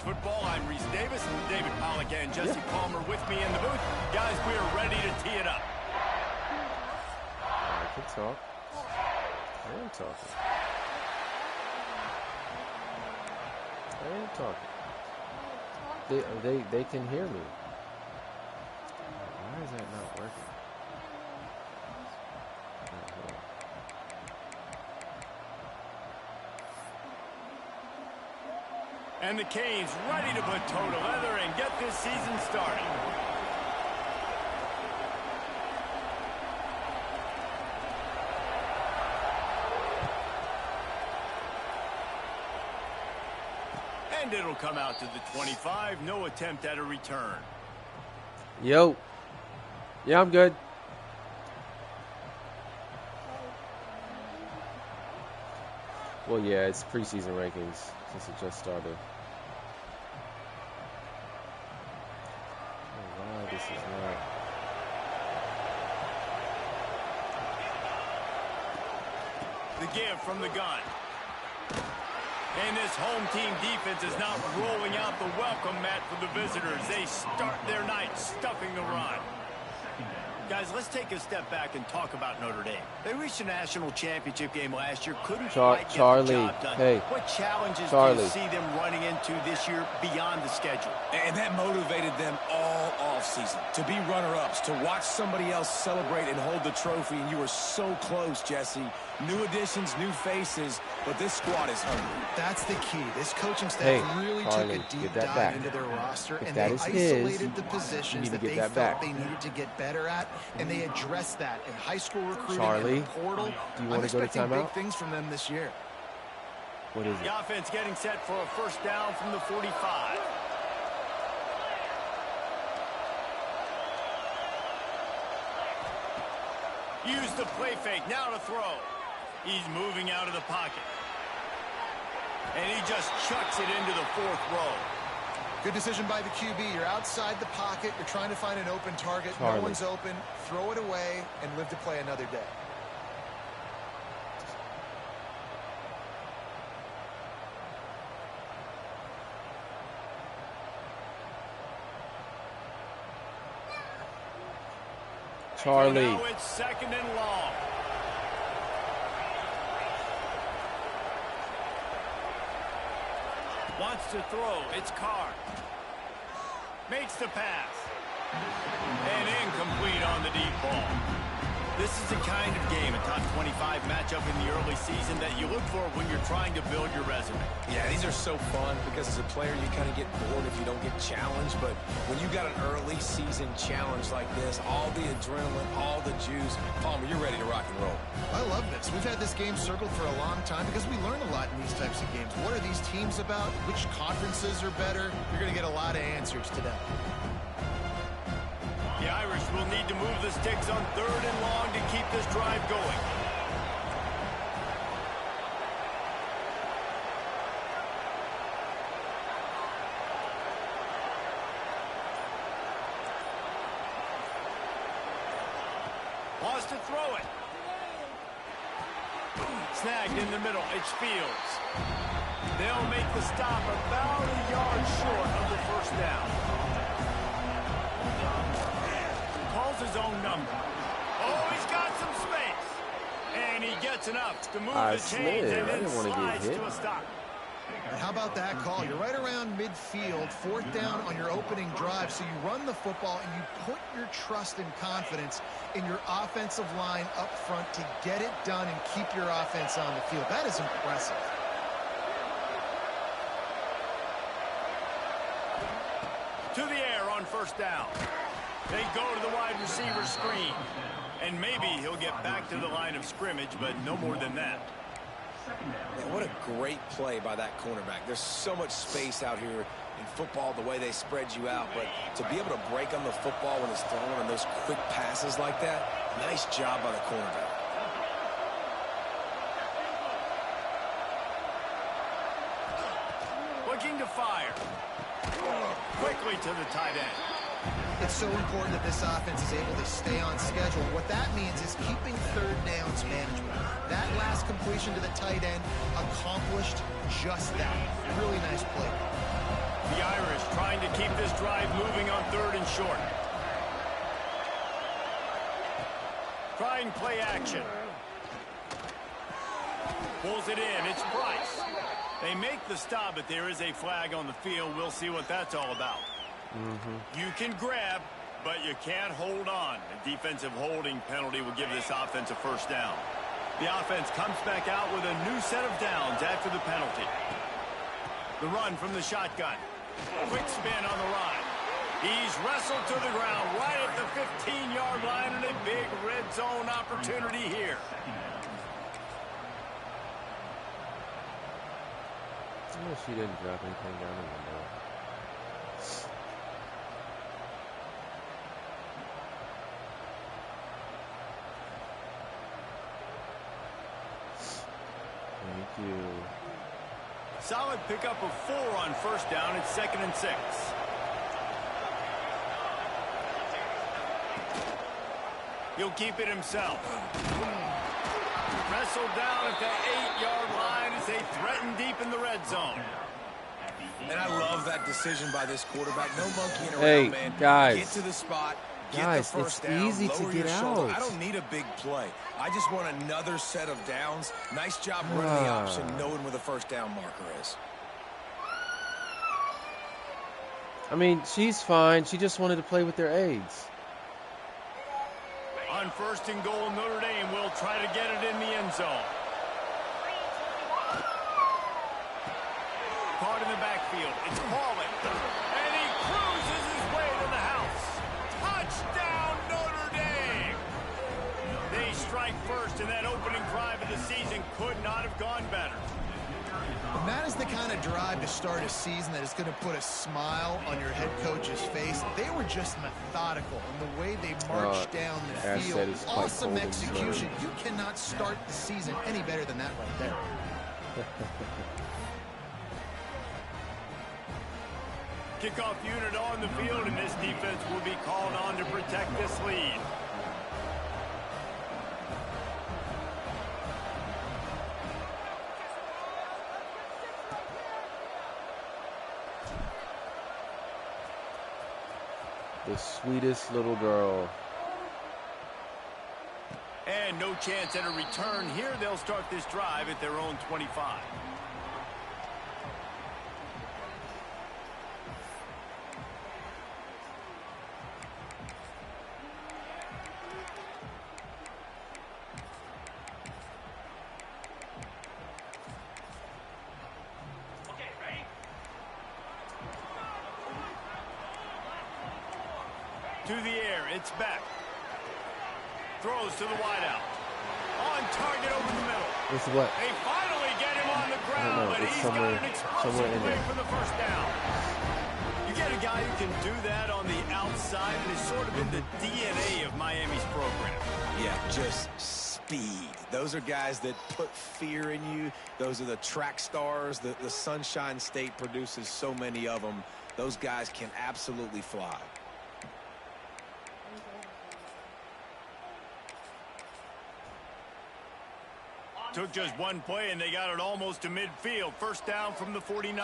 Football. I'm Reese Davis, David Pollack, and Jesse Palmer with me in the booth. Guys, we are ready to tee it up. I can talk. I am talking. They can hear me. Why is that not working? And the Canes ready to put toe to leather and get this season started. And it'll come out to the 25. No attempt at a return. Yo. Yeah, I'm good. Well, yeah, it's preseason rankings since it just started. Oh, wow, this is not. The give from the gun. And this home team defense is now rolling out the welcome mat for the visitors. They start their night stuffing the run. Guys, let's take a step back and talk about Notre Dame. They reached a national championship game last year. Couldn't quite get the job done. Hey, what challenges do you see them running into this year beyond the schedule? And that motivated them all offseason to be runner-ups, to watch somebody else celebrate and hold the trophy. And you were so close, Jesse. New additions, new faces, but this squad is hungry. That's the key. This coaching staff really took a deep dive into their roster, and they isolated the positions that they felt they needed to get better at, and they addressed that in high school recruiting and the portal. Do you want to go to timeout? Big things from them this year. What is it? The offense getting set for a first down from the 45. Use the play fake, now to throw. He's moving out of the pocket. And he just chucks it into the fourth row. Good decision by the QB. You're outside the pocket. You're trying to find an open target. No one's open. Throw it away and live to play another day. Charlie. So now it's second and long. Wants to throw. It's Carr. Makes the pass. And incomplete on the deep ball. This is the kind of game, a top 25 matchup in the early season that you look for when you're trying to build your resume. Yeah, these are so fun because as a player you kind of get bored if you don't get challenged, but when you got an early season challenge like this, all the adrenaline, all the juice, Palmer, you're ready to rock and roll. I love this. We've had this game circled for a long time because we learn a lot in these types of games. What are these teams about? Which conferences are better? You're going to get a lot of answers today. The Irish will need to move the sticks on third and long to keep this drive going. Wants to throw it. Snagged in the middle. It's Fields. They'll make the stop about a yard short of the first down. Calls his own number. Oh, he's got some space. And he gets enough to move the chains and then slides to a stop. And how about that call? You're right around midfield, fourth down on your opening drive, so you run the football and you put your trust and confidence in your offensive line up front to get it done and keep your offense on the field. That is impressive. To the air on first down. They go to the wide receiver screen. And maybe he'll get back to the line of scrimmage, but no more than that. Man, what a great play by that cornerback. There's so much space out here in football, the way they spread you out. But to be able to break on the football when it's thrown on those quick passes like that, nice job by the cornerback. Looking to fire. Quickly to the tight end. It's so important that this offense is able to stay on schedule. What that means is keeping third downs manageable. That last completion to the tight end accomplished just that. Really nice play. The Irish trying to keep this drive moving on 3rd and short. Trying play action. Pulls it in. It's Price. They make the stop, but there is a flag on the field. We'll see what that's all about. You can grab, but you can't hold on. A defensive holding penalty will give this offense a first down. The offense comes back out with a new set of downs after the penalty. The run from the shotgun. Quick spin on the run. He's wrestled to the ground right at the 15-yard line, and a big red zone opportunity here. Oh, she didn't drop anything down in the middle. Thank you. Solid pickup of 4 on first down. It's 2nd and 6. He'll keep it himself. Wrestled down at the 8-yard line as they threaten deep in the red zone. And I love that decision by this quarterback. No monkeying around, Hey, man. guys. Get to the spot. Get Guys, the first down. easy to Lower get your shoulder. out. I don't need a big play. I just want another set of downs. Nice job running the option, knowing where the first down marker is. I mean, she's fine. She just wanted to play with their aides. On 1st and goal, Notre Dame will try to get it in the end zone. Caught in the backfield. It's Pauling. And he cruises his way to the house. Touchdown, Notre Dame! They strike first, and that opening drive of the season could not have gone better. And that is the kind of drive to start a season that is going to put a smile on your head coach's face. They were just methodical in the way they marched down the field. Awesome execution. You cannot start the season any better than that right there. Kickoff unit on the field, and this defense will be called on to protect this lead. The sweetest little girl. And no chance at a return here. They'll start this drive at their own 25. To the air, it's back. Throws to the wideout. On target over the middle. It's what? They finally get him on the ground, but he's got an explosive play for the first down. You get a guy who can do that on the outside, and it's sort of in the DNA of Miami's program. Yeah, just speed. Those are guys that put fear in you. Those are the track stars. The Sunshine State produces so many of them. Those guys can absolutely fly. Took just one play, and they got it almost to midfield. First down from the 49.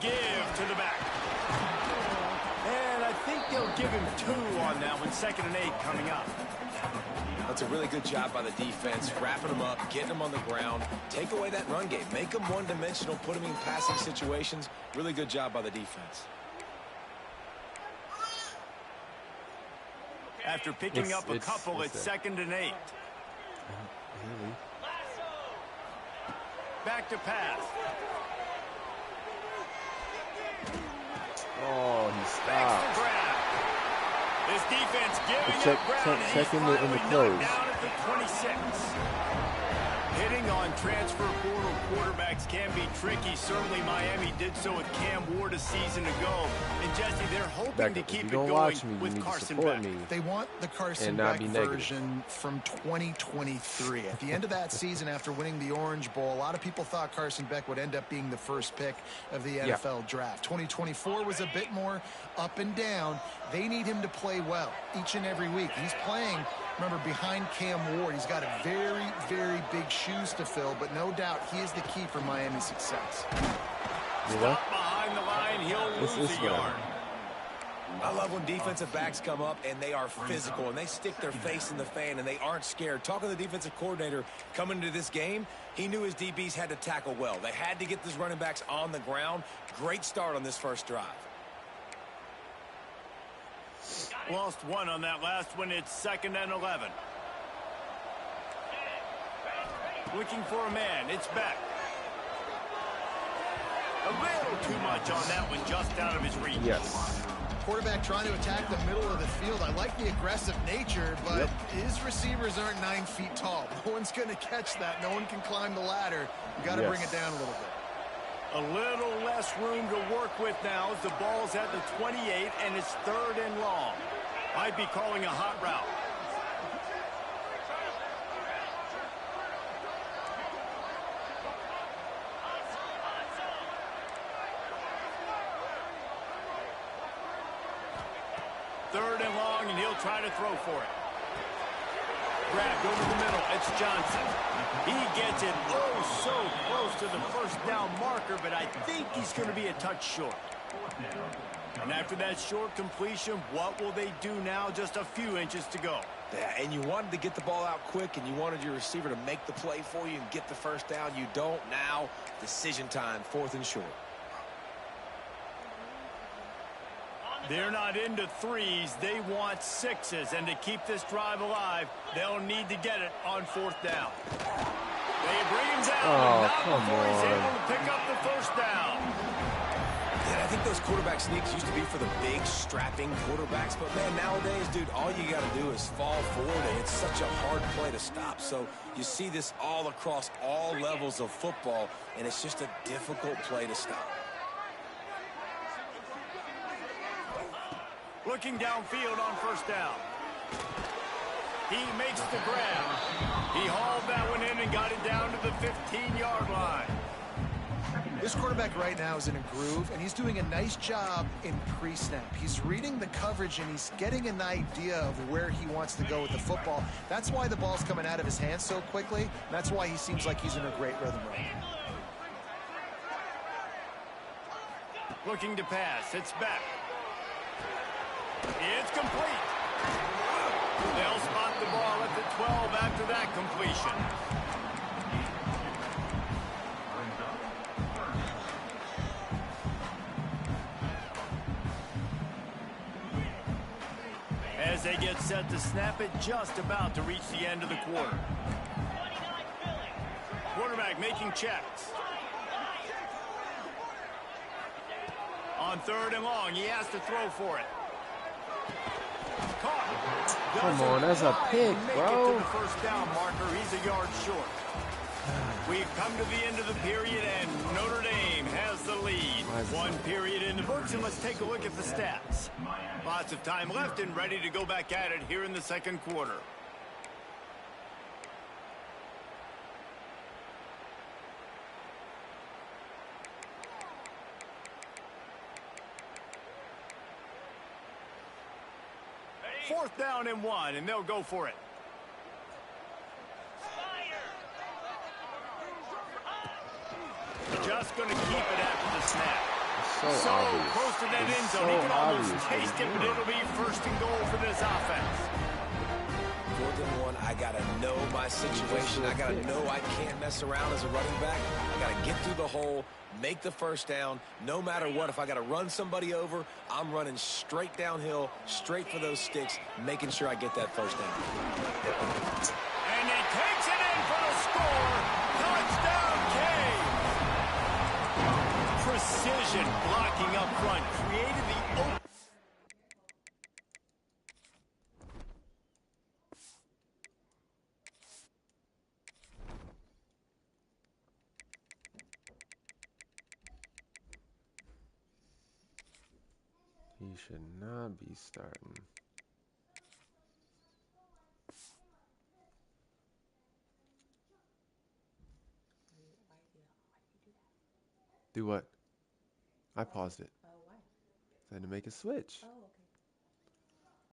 Give to the back. And I think they'll give him 2 on that one. 2nd and 8 coming up. That's a really good job by the defense, wrapping them up, getting them on the ground. Take away that run game. Make them one-dimensional, put them in passing situations. Really good job by the defense. After picking up a couple, it's 2nd and 8. Back to pass. Oh, he stopped. This defense giving up ground, and he's finally knocked down at the 26. Hitting on transfer portal quarterbacks can be tricky. Certainly Miami did so with Cam Ward a season ago. And Jesse, they're hoping to keep it going with Carson Beck. They want the Carson Beck version from 2023. At the end of that season, after winning the Orange Bowl, a lot of people thought Carson Beck would end up being the first pick of the NFL draft. 2024 was a bit more up and down. They need him to play well each and every week. He's playing Remember, behind Cam Ward, he's got a very, very big shoes to fill, but no doubt he is the key for Miami's success. Stop behind the line, he'll lose a yard. I love when defensive backs come up and they are physical and they stick their face in the fan and they aren't scared. Talking to the defensive coordinator coming into this game, he knew his DBs had to tackle well. They had to get these running backs on the ground. Great start on this first drive. Lost one on that last one. It's 2nd and 11. Looking for a man. It's back. A little too much on that one, just out of his reach. Yes. Quarterback trying to attack the middle of the field. I like the aggressive nature, but his receivers aren't 9 feet tall. No one's going to catch that. No one can climb the ladder. You got to bring it down a little bit. A little less room to work with now as the ball's at the 28 and it's 3rd and long. I'd be calling a hot route. Third and long, and he'll try to throw for it. Grabbed over the middle. It's Johnson. He gets it so close to the first down marker, but I think he's going to be a touch short. And after that short completion, what will they do now? Just a few inches to go. Yeah, and you wanted to get the ball out quick, and you wanted your receiver to make the play for you and get the first down. You don't now. Decision time, 4th and short. They're not into threes. They want 6s. And to keep this drive alive, they'll need to get it on 4th down. They bring him down. Not before he's able to pick up the first down. Yeah, I think those quarterback sneaks used to be for the big, strapping quarterbacks. But, man, nowadays, dude, all you got to do is fall forward, and it's such a hard play to stop. So you see this all across all levels of football, and it's just a difficult play to stop. Looking downfield on first down. He makes the grab. He hauled that one in and got it down to the 15-yard line. This quarterback right now is in a groove, and he's doing a nice job in pre-snap. He's reading the coverage, and he's getting an idea of where he wants to go with the football. That's why the ball's coming out of his hands so quickly, and that's why he seems like he's in a great rhythm right now. Looking to pass. It's back. It's complete. They'll spot the ball at the 12 after that completion. As they get set to snap it, just about to reach the end of the quarter. Quarterback making checks. On 3rd and long, he has to throw for it. Come on, that's a pick, bro. To the first down marker, he's a yard short. We've come to the end of the period, and Notre Dame has the lead. 1 period in the books, and let's take a look at the stats. Lots of time left and ready to go back at it here in the 2nd quarter. Fourth down and 1, and they'll go for it. Just going to keep it after the snap. So obvious. Close to that end zone. He can almost taste it, but it'll be 1st and goal for this offense. 4th and 1, I got to know my situation. I got to know I can't mess around as a running back. I got to get through the hole, make the first down. No matter what, if I got to run somebody over, I'm running straight downhill, straight for those sticks, making sure I get that first down. And he takes it in for the score. Touchdown, Cade. Precision blocking up front created the open. He should not be starting. Do what? I paused it. Oh, why? I had to make a switch. Oh, okay.